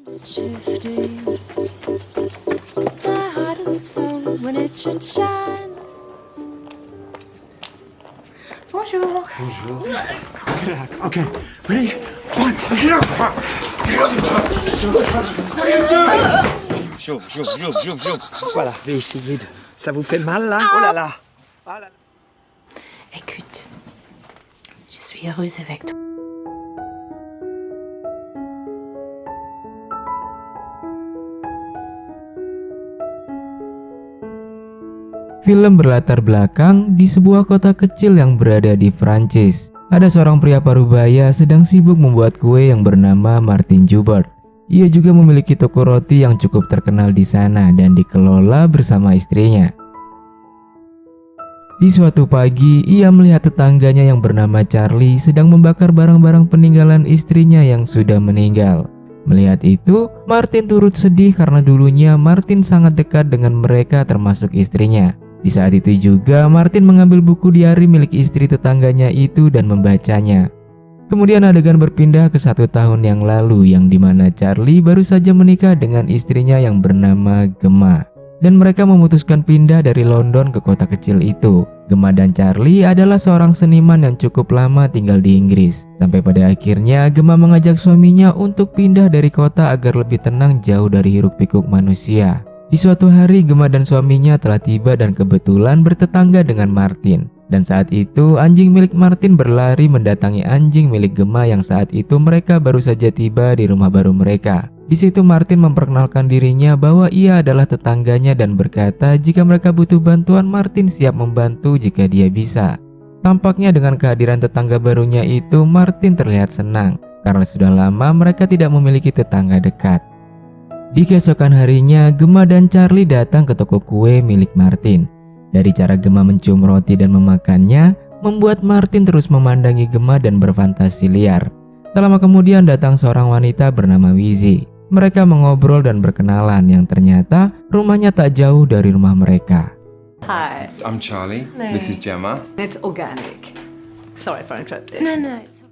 It's shifting. My heart is a stone when it should shine. Bonjour. Okay, ready? One, two, Voilà, je vais essayer de... Ça vous fait mal là? Oh là là! Ah là là. Écoute, je suis heureuse avec toi. Film berlatar belakang di sebuah kota kecil yang berada di Prancis. Ada seorang pria parubaya sedang sibuk membuat kue yang bernama Martin Joubert. Ia juga memiliki toko roti yang cukup terkenal di sana dan dikelola bersama istrinya. Di suatu pagi, ia melihat tetangganya yang bernama Charlie sedang membakar barang-barang peninggalan istrinya yang sudah meninggal. Melihat itu, Martin turut sedih karena dulunya Martin sangat dekat dengan mereka termasuk istrinya. Di saat itu juga Martin mengambil buku diari milik istri tetangganya itu dan membacanya. Kemudian adegan berpindah ke 1 tahun yang lalu yang dimana Charlie baru saja menikah dengan istrinya yang bernama Gemma. Dan mereka memutuskan pindah dari London ke kota kecil itu. Gemma dan Charlie adalah seorang seniman yang cukup lama tinggal di Inggris. Sampai pada akhirnya Gemma mengajak suaminya untuk pindah dari kota agar lebih tenang jauh dari hiruk-pikuk manusia. Di suatu hari Gemma dan suaminya telah tiba dan kebetulan bertetangga dengan Martin. Dan saat itu anjing milik Martin berlari mendatangi anjing milik Gemma yang saat itu mereka baru saja tiba di rumah baru mereka. Di situ Martin memperkenalkan dirinya bahwa ia adalah tetangganya dan berkata jika mereka butuh bantuan Martin siap membantu jika dia bisa. Tampaknya dengan kehadiran tetangga barunya itu Martin terlihat senang karena sudah lama mereka tidak memiliki tetangga dekat. Di keesokan harinya, Gemma dan Charlie datang ke toko kue milik Martin. Dari cara Gemma mencium roti dan memakannya, membuat Martin terus memandangi Gemma dan berfantasi liar. Tak lama kemudian datang seorang wanita bernama Wizzy. Mereka mengobrol dan berkenalan yang ternyata rumahnya tak jauh dari rumah mereka. Hi, I'm Charlie. No. This is Gemma. it's organic. Sorry for interrupting. No, it's...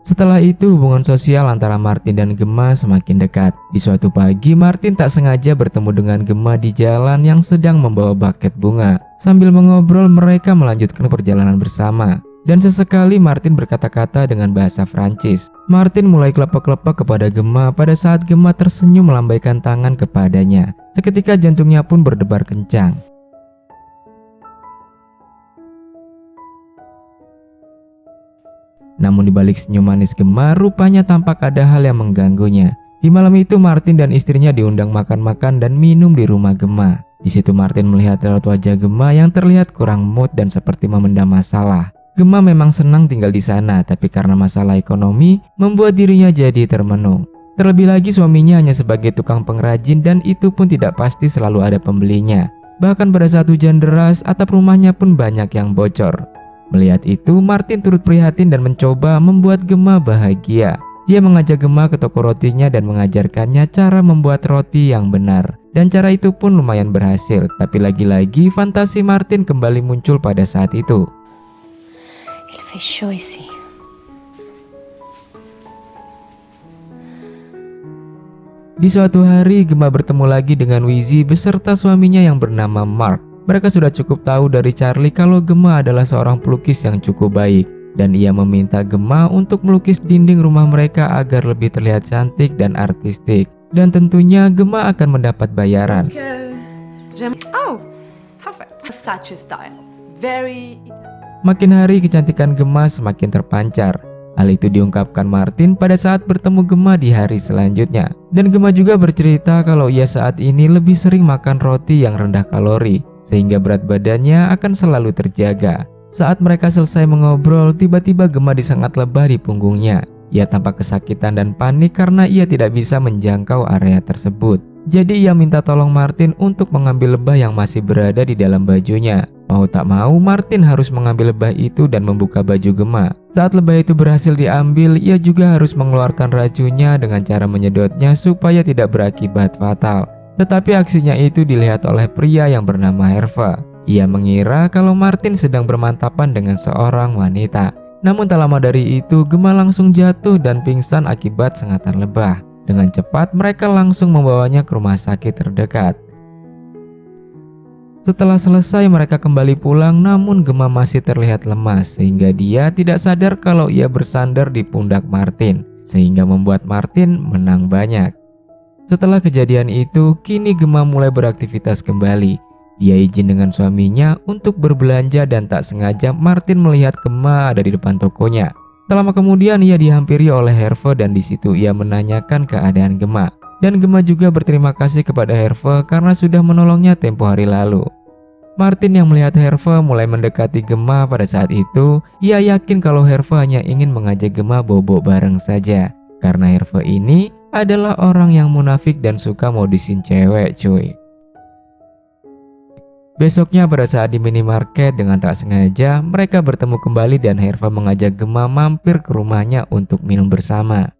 Setelah itu hubungan sosial antara Martin dan Gemma semakin dekat. Di suatu pagi Martin tak sengaja bertemu dengan Gemma di jalan yang sedang membawa buket bunga. Sambil mengobrol mereka melanjutkan perjalanan bersama. Dan sesekali Martin berkata-kata dengan bahasa Prancis. Martin mulai kelepek-kelepek kepada Gemma pada saat Gemma tersenyum melambaikan tangan kepadanya. Seketika jantungnya pun berdebar kencang. Namun di balik senyum manis Gemma, rupanya tampak ada hal yang mengganggunya. Di malam itu Martin dan istrinya diundang makan-makan dan minum di rumah Gemma. Di situ Martin melihat raut wajah Gemma yang terlihat kurang mood dan seperti memendam masalah. Gemma memang senang tinggal di sana, tapi karena masalah ekonomi membuat dirinya jadi termenung. Terlebih lagi suaminya hanya sebagai tukang pengrajin dan itu pun tidak pasti selalu ada pembelinya. Bahkan pada saat hujan deras, atap rumahnya pun banyak yang bocor. Melihat itu, Martin turut prihatin dan mencoba membuat Gemma bahagia. Dia mengajak Gemma ke toko rotinya dan mengajarkannya cara membuat roti yang benar. Dan cara itu pun lumayan berhasil, tapi lagi-lagi fantasi Martin kembali muncul pada saat itu. Il fait chaud ici. Di suatu hari, Gemma bertemu lagi dengan Wizzy beserta suaminya yang bernama Mark. Mereka sudah cukup tahu dari Charlie kalau Gemma adalah seorang pelukis yang cukup baik. Dan ia meminta Gemma untuk melukis dinding rumah mereka agar lebih terlihat cantik dan artistik. Dan tentunya Gemma akan mendapat bayaran. Oh, perfect. Such a style. Very... Makin hari kecantikan Gemma semakin terpancar. Hal itu diungkapkan Martin pada saat bertemu Gemma di hari selanjutnya. Dan Gemma juga bercerita kalau ia saat ini lebih sering makan roti yang rendah kalori, sehingga berat badannya akan selalu terjaga. Saat mereka selesai mengobrol, tiba-tiba Gemma disengat lebah di punggungnya. Ia tampak kesakitan dan panik karena ia tidak bisa menjangkau area tersebut. Jadi ia minta tolong Martin untuk mengambil lebah yang masih berada di dalam bajunya. Mau tak mau, Martin harus mengambil lebah itu dan membuka baju Gemma. Saat lebah itu berhasil diambil, ia juga harus mengeluarkan racunnya dengan cara menyedotnya supaya tidak berakibat fatal. Tetapi aksinya itu dilihat oleh pria yang bernama Herve. Ia mengira kalau Martin sedang bermantapan dengan seorang wanita. Namun tak lama dari itu, Gemma langsung jatuh dan pingsan akibat sengatan lebah. Dengan cepat mereka langsung membawanya ke rumah sakit terdekat. Setelah selesai mereka kembali pulang, namun Gemma masih terlihat lemas sehingga dia tidak sadar kalau ia bersandar di pundak Martin, sehingga membuat Martin menang banyak. Setelah kejadian itu, kini Gemma mulai beraktivitas kembali. Dia izin dengan suaminya untuk berbelanja dan tak sengaja Martin melihat Gemma ada di depan tokonya. Tak lama kemudian ia dihampiri oleh Herve dan di situ ia menanyakan keadaan Gemma. Dan Gemma juga berterima kasih kepada Herve karena sudah menolongnya tempo hari lalu. Martin yang melihat Herve mulai mendekati Gemma pada saat itu, ia yakin kalau Herve hanya ingin mengajak Gemma bobo bareng saja. Karena Herve ini adalah orang yang munafik dan suka modusin cewek cuy. Besoknya pada saat di minimarket dengan tak sengaja mereka bertemu kembali dan Herve mengajak Gemma mampir ke rumahnya untuk minum bersama.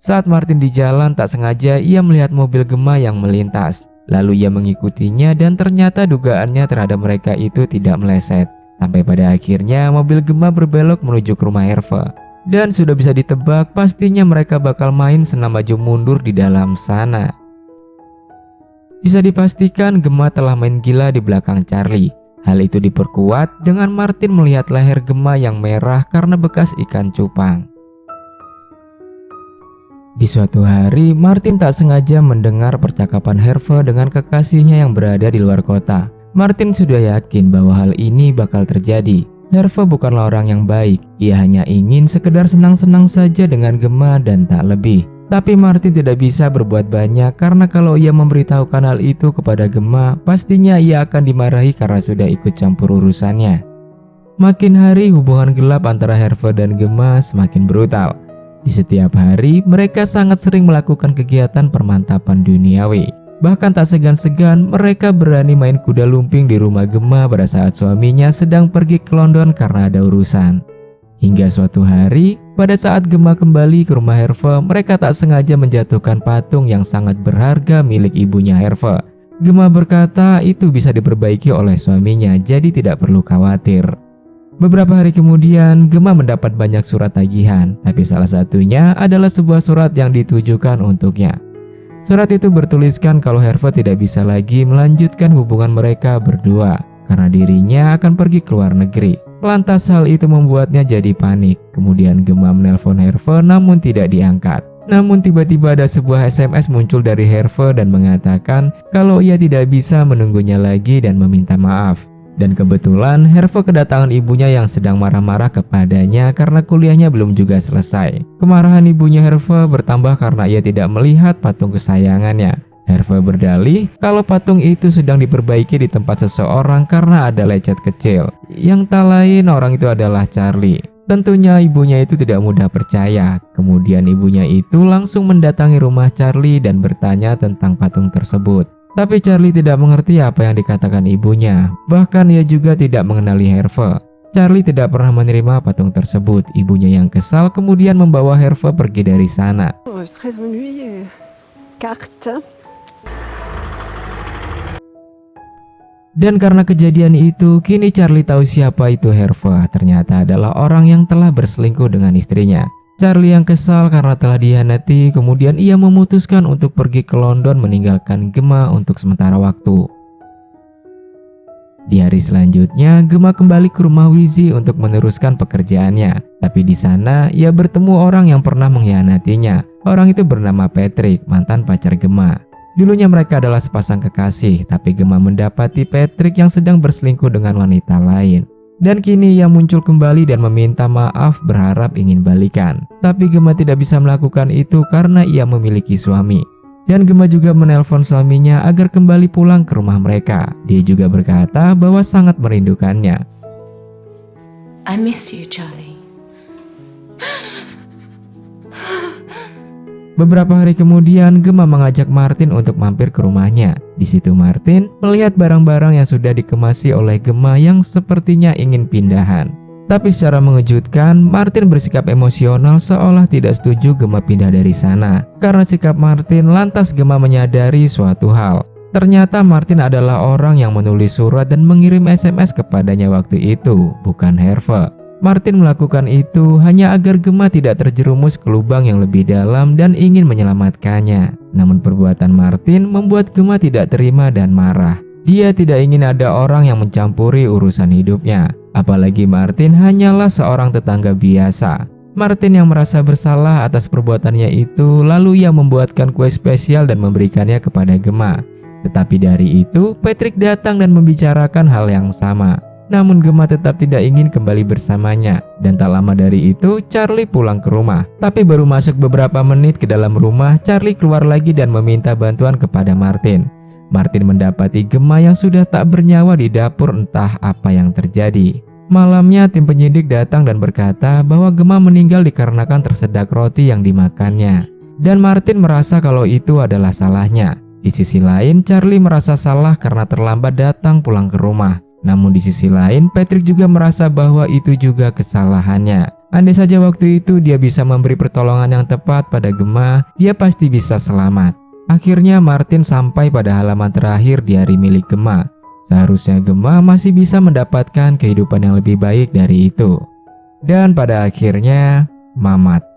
Saat Martin di jalan tak sengaja ia melihat mobil Gemma yang melintas. Lalu ia mengikutinya dan ternyata dugaannya terhadap mereka itu tidak meleset. Sampai pada akhirnya mobil Gemma berbelok menuju ke rumah Herve. Dan sudah bisa ditebak pastinya mereka bakal main senam maju mundur di dalam sana. Bisa dipastikan Gemma telah main gila di belakang Charlie. Hal itu diperkuat dengan Martin melihat leher Gemma yang merah karena bekas ikan cupang. Di suatu hari, Martin tak sengaja mendengar percakapan Herve dengan kekasihnya yang berada di luar kota. Martin sudah yakin bahwa hal ini bakal terjadi. Herve bukanlah orang yang baik, ia hanya ingin sekedar senang-senang saja dengan Gemma dan tak lebih. Tapi Martin tidak bisa berbuat banyak karena kalau ia memberitahukan hal itu kepada Gemma, pastinya ia akan dimarahi karena sudah ikut campur urusannya. Makin hari hubungan gelap antara Herve dan Gemma semakin brutal. Di setiap hari mereka sangat sering melakukan kegiatan permantapan duniawi. Bahkan tak segan-segan mereka berani main kuda lumping di rumah Gemma pada saat suaminya sedang pergi ke London karena ada urusan. Hingga suatu hari, pada saat Gemma kembali ke rumah Herve, mereka tak sengaja menjatuhkan patung yang sangat berharga milik ibunya Herve. Gemma berkata itu bisa diperbaiki oleh suaminya, jadi tidak perlu khawatir. Beberapa hari kemudian, Gemma mendapat banyak surat tagihan, tapi salah satunya adalah sebuah surat yang ditujukan untuknya. Surat itu bertuliskan kalau Herve tidak bisa lagi melanjutkan hubungan mereka berdua karena dirinya akan pergi ke luar negeri. Lantas hal itu membuatnya jadi panik. Kemudian Gemma menelpon Herve namun tidak diangkat. Namun tiba-tiba ada sebuah SMS muncul dari Herve dan mengatakan kalau ia tidak bisa menunggunya lagi dan meminta maaf. Dan kebetulan Herve kedatangan ibunya yang sedang marah-marah kepadanya karena kuliahnya belum juga selesai. Kemarahan ibunya Herve bertambah karena ia tidak melihat patung kesayangannya. Herve berdalih kalau patung itu sedang diperbaiki di tempat seseorang karena ada lecet kecil. Yang tak lain orang itu adalah Charlie. Tentunya ibunya itu tidak mudah percaya. Kemudian ibunya itu langsung mendatangi rumah Charlie dan bertanya tentang patung tersebut. Tapi Charlie tidak mengerti apa yang dikatakan ibunya. Bahkan ia juga tidak mengenali Herve. Charlie tidak pernah menerima patung tersebut. Ibunya yang kesal kemudian membawa Herve pergi dari sana. Très ennuyé. Carte. Dan karena kejadian itu, kini Charlie tahu siapa itu Herve. Ternyata adalah orang yang telah berselingkuh dengan istrinya. Charlie yang kesal karena telah dihianati, kemudian ia memutuskan untuk pergi ke London meninggalkan Gemma untuk sementara waktu. Di hari selanjutnya, Gemma kembali ke rumah Wizzy untuk meneruskan pekerjaannya. Tapi di sana, ia bertemu orang yang pernah mengkhianatinya. Orang itu bernama Patrick, mantan pacar Gemma. Dulunya mereka adalah sepasang kekasih, tapi Gemma mendapati Patrick yang sedang berselingkuh dengan wanita lain. Dan kini ia muncul kembali dan meminta maaf berharap ingin balikan. Tapi Gemma tidak bisa melakukan itu karena ia memiliki suami. Dan Gemma juga menelpon suaminya agar kembali pulang ke rumah mereka. Dia juga berkata bahwa sangat merindukannya. I miss you, Charlie. Beberapa hari kemudian, Gemma mengajak Martin untuk mampir ke rumahnya. Di situ Martin melihat barang-barang yang sudah dikemasi oleh Gemma yang sepertinya ingin pindahan. Tapi secara mengejutkan, Martin bersikap emosional seolah tidak setuju Gemma pindah dari sana. Karena sikap Martin, lantas Gemma menyadari suatu hal. Ternyata Martin adalah orang yang menulis surat dan mengirim SMS kepadanya waktu itu, bukan Herve. Martin melakukan itu hanya agar Gemma tidak terjerumus ke lubang yang lebih dalam dan ingin menyelamatkannya. Namun perbuatan Martin membuat Gemma tidak terima dan marah. Dia tidak ingin ada orang yang mencampuri urusan hidupnya. Apalagi Martin hanyalah seorang tetangga biasa. Martin yang merasa bersalah atas perbuatannya itu, lalu ia membuatkan kue spesial dan memberikannya kepada Gemma. Tetapi dari itu, Patrick datang dan membicarakan hal yang sama. Namun Gemma tetap tidak ingin kembali bersamanya. Dan tak lama dari itu, Charlie pulang ke rumah. Tapi baru masuk beberapa menit ke dalam rumah, Charlie keluar lagi dan meminta bantuan kepada Martin. Martin mendapati Gemma yang sudah tak bernyawa di dapur, entah apa yang terjadi. Malamnya tim penyidik datang dan berkata bahwa Gemma meninggal dikarenakan tersedak roti yang dimakannya. Dan Martin merasa kalau itu adalah salahnya. Di sisi lain, Charlie merasa salah karena terlambat datang pulang ke rumah. Namun di sisi lain, Patrick juga merasa bahwa itu juga kesalahannya. Andai saja waktu itu dia bisa memberi pertolongan yang tepat pada Gemma, dia pasti bisa selamat. Akhirnya Martin sampai pada halaman terakhir di hari milik Gemma. Seharusnya Gemma masih bisa mendapatkan kehidupan yang lebih baik dari itu. Dan pada akhirnya, Mamat.